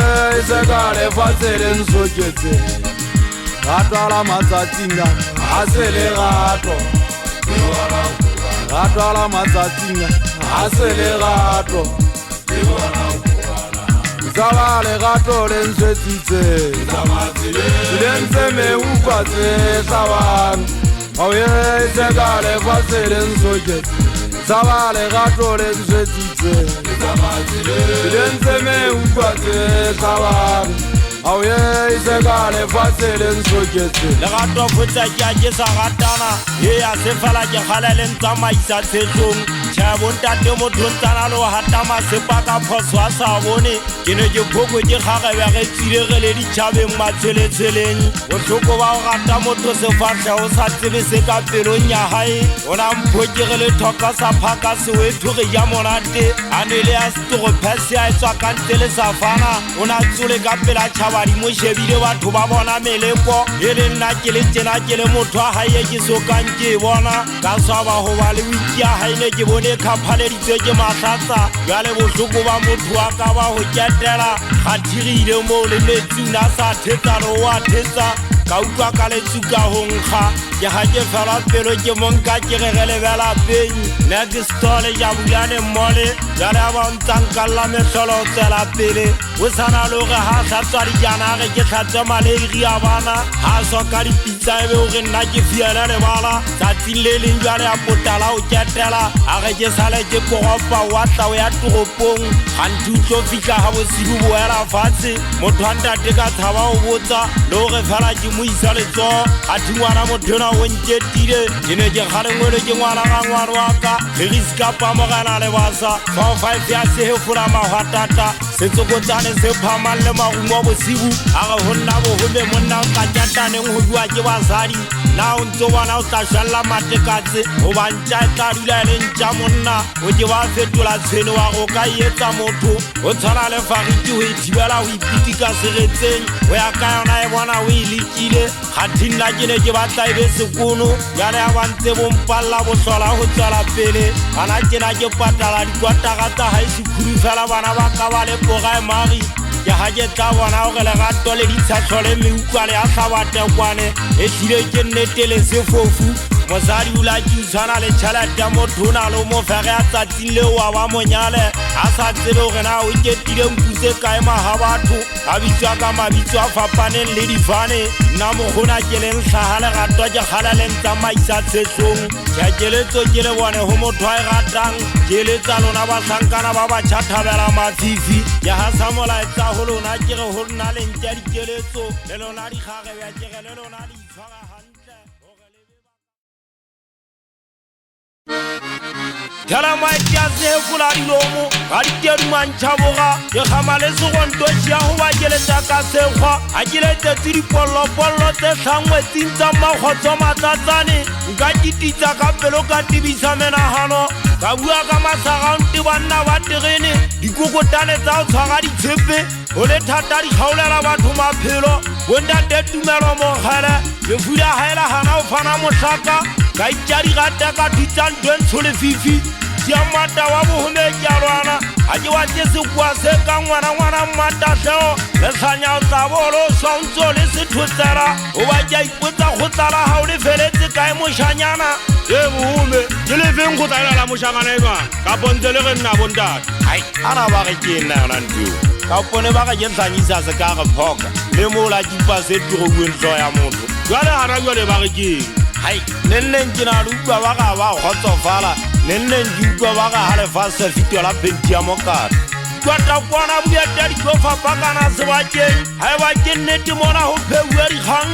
seka le fase le msoke Rato la mazatinya acelerato Rato la mazatinya acelerato Sava le rato le msetitse Deme ukwate tavan Oye segale faselen soje Zawale gatole nzwetitse Lenze me ukwate zawale Oye segale faselen soje Le gato fotsa ke sa gatana ye ya sefala ke khalele ntamaisa tsetong Chabo ntate motho tsana lo hatama sepaka phoswa sa bone ke ne ke phoko ke gagebe ge tsilegele di chabeng matseletseleng o tlhoko ba go gata motho sefatlha o sa tsebe se ka pelong ya hae ona mphokegele thoka sa phaka se we thuge ya monate anele a storo phase a tswa kantele sa fana ona tsole ka pela chabadi mo shebile batho ba bona meleko ele nna ke le tsena ke le motho a hae ke so kantse bona ka swa ba ho ba le wiki ya hae ne ke bone khapale di tseke mathatsa jale bohloko ba motho wa ka ba ho ketela ga dirile mo le metsi na sa thetsa ro wa thetsa ka utlwa ka le tsuka ho nkga ke ha ke fela pelo ke monka ke regele bela peng next stole ya bulane mole jale ba ntang ka la mehlolo tsela pele o sana lo ge ha sa tswadi jana ge ke tlhatsa maleri ya bana ha so ka di pizza ebe o ge nna ke fiela le bala sa tsilele jale a potala o ketela a ge ke sale ke poropa wa tla o ya toropong hantu tlo fika ha bo sibu boela fatshe motho anta te ka thaba o botsa lo ge fela ke mo isa le tso a thingwana mothona o nketile ke ne ke gale ngwele ke ngwana ga ngwana wa ka re riska pa mogana le basa 45 ya se he fura mahwatata se tsokotsane se phamang le magumo bosibu a ga honna bo hobe monna ka tjataneng ho bua ke basadi na o ntso bona o tla shalla matekatse o ba ntja tla dula le ntja monna o ke ba fetola tsheno wa go ka etsa motho o tshwana le fariti ho ithibela ho ipitika seretseng o ya ka yona e bona o ilikile khathina ke ne ke batla ebe sekono ya le ba ntse bo mpalla bo hlola ho tswela pele ana tjena ke patala dikwataka tsa high school fela bana ba ka ba le primary ke ha ke tla bona o gele gato le ditshwatlhole me utlwa le a tlhabate kwane e tlile ke nnetele sefofu mosadi o la ke tshwana le tšhelete ya motho na le mo fege a tsatsing leo wa ba monyale a sa tsebe gore na o ketile nkutse kae maga batho a bitswa ka mabitso a fapaneng le difane nna mogona ke leng tlhaga legato ke kgalaleng tsamaisa tshetlong tšhakeletso ke le bone go motho a e ratang ke letsa lona batlhankana ba ba tšhathabela mafifi ke ga sa molaetsa go lona ke ge go nna leng tša dikeletso le lona dikgagebja kege le lona di itshwara gantle Tela maiti a sefula dilomo ga ditedi mantšhaboga ke kgama le segontoši ya go bakeletša ka sekgwa a keletšetse dipollopollo tse tlhangwetsing tsa makgotso matsatsane nka kititsa ka pelo ka tebisa menagano ka bua ka masagaonte banna ba terene dikokotane tsa go tshwara ditshepe go le thata di kgaolela batho maphelo bontate tumelo mokgele lefuda gaela gana go fana motlhaka ka itša digata ka thutsa ntwentsho lefifi tia mata wa bohomeki a lwana a ke wa tse sekua se ka ngwana mmatatlhego le tlhanya o tla bolo swantso le sethotsela o ba ke a ipotsa go tsala ga o le feletse kae mošanyana e bohome ke lefeng go tsalela mošangana enwa ka pontse le ge nna bontate ai ana ba ge ke nna yona nteo ka pone ba ge ke tlhanyisa se ka ge phoka le mola kipa se tigobueng tlo ya motho jale gana jale ba ge keng hai nenneng ke na le utlwa ba ga ba kgotsofala nenneng ke utlwa ba ga ga lefase fito la penti ya mokata kwata kwana bueta di fapakana sebakeng ha e ba ke nnete mona ho pheuwe dikgang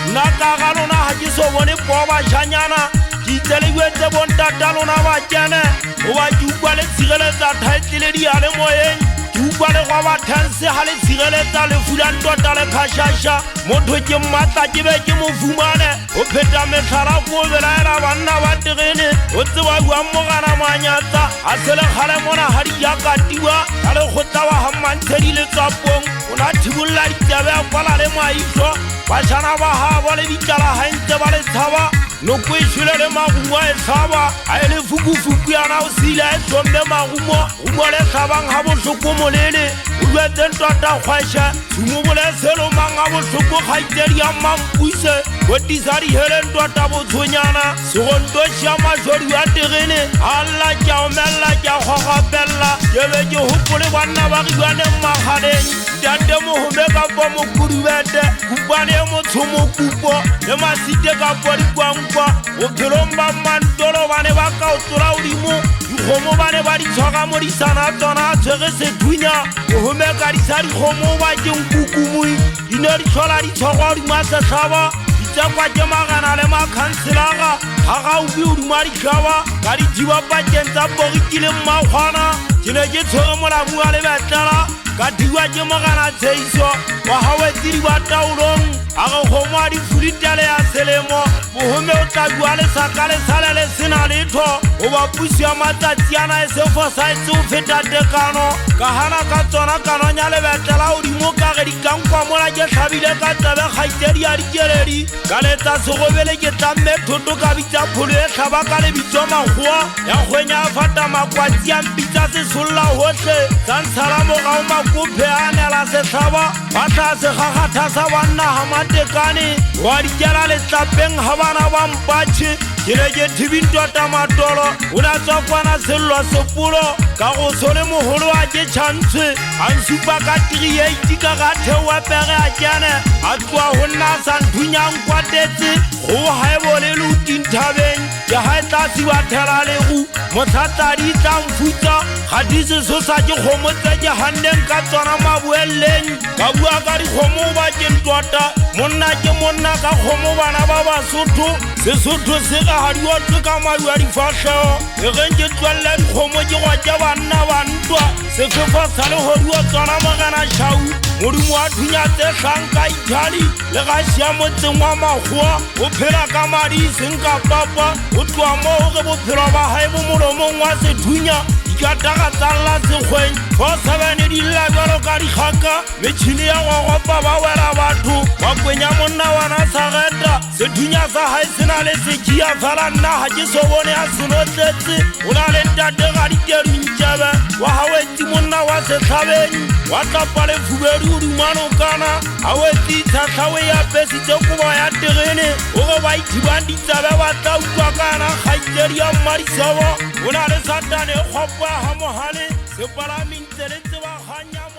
nna ka ga lona ha ke so bone po bashanyana ke itselewetse bontata lona ba kene o ba ke utlwa le tshireletsa title di a le moyeng ke utlwa le gwa ba tense ha le tshireletsa le fulang tota le khashasha motho ke mmatla ke be ke mo fumane o pheta metlhala ko belaela banna ba terene o tseba bua mogana manyatsa a se le kgale mona ha di ya katiwa ka le khotla wa hammantshedi le tsapong o na thibulla ditebe a kwala le maihlo bashana ba habo le ditala hantse ba le tshaba noko e tshwele le magumo e tlhaba a e le fukufuku yana o sile a e tlhomme magumo gumo le tlhabang ga botlhoko molele o duetseng tota kgwešha tshimo boleselo mang a botlhoko kgaitsedi ya mampuse kotisa diheleng tota botshonyana segontoši ya mašodi ya terene a lla ke a omelela ke a kgwagapella ke be ke gopole banna ba ribaneng magaleng ntate mohome kapo mokurubete kupane motshomo kupo le masite kapo dikwankwa bophelong ba mantolo ba ne ba ka o tsola odimo dikgomo ba ne ba di tshwara mo disana tsona a tshwere sethunya mohome ka disa dikgomo ba keng kukumoi di ne di tlhola di tshwarwa odimo a setlhaba ditsekwa ke magana le makhanselara ga gaufi odimo a ditlhaba ka dijiba pakeng tsa boriki le mmakgwana ke ne ke tshwere molamu a lebetlela ka diwa ke mogana tsheiso wa hawetsedi ba taolong a go kgomo a difulitele ya selemo mohome o tla bua lesaka le sale le sena letho o ba pusi ya matsatsi ana e sefosaetse o feta tekano ka hana ka tsona kanonya lebetlela odimo ka ge dikankwa mola ke tlhabile ka tsebe kgaitsedi ya dikeledi ka letsa segobele ke tlamme thoto ka bitsa pholo e tlhaba ka lebitso magoa ya kgwenya a fata makwatsi a mpitsa sesolola hotlhe sa ntshara mogao makophe a nela setlhaba ba tla segakgatha sa banna ha matekane wa dikela letlapeng ha bana ba mpatšhe ke ne ke thibintota matolo o na tswa kwana sello sepolo ka go sole mogolo a ke tšhantšhe a nsupa ka 38 ka ga theoa pege a kene a tloa go nna a sa nthunyang kwatetse go gaebole le o tinthabeng ke ga e tlase ba thela lego motlhatladi tla mfutsa ga di sesosa ke kgomo tse ke ganneng ka tsona maboeleng ka bua ka dikgomo ba ke ntota monna ke monna ka kgomo bana ba basotho sesotho se ga gadiotlwe ka madu a difatlhego e geng ke tswalela dikgomo ke gwa ke banna ba ntwa sefefo sa legodio tsona mogana šhau modimo a thunya tse tlhang ka ithali le ga šia motseng wa magoa o phela ka madi e seng ka papa o tloa moo ge bophelo ba gae bo molomong wa sethunya dikataga tsalla sekgweng 47 di lla bjalo ka dikgaka metšhini ya gogopa ba wela batho ba kwenya monna wana sa geta sethunya sa gae se na le sekia fela nna ga ke so bone a senotletse o na le ntate ga dikeduntšebe wa gawetsi monna wa setlhabeng wa tlapa lefubedu o dumanokana a wetsi tlhatlhawe ya pesitse kobo ya terene o ge ba ithibang ditsabe ba tla utlwa kana kgaitsedi ya mmadisebo o na le satane e kgopwa ga mogale sepalamintse le tseba ganya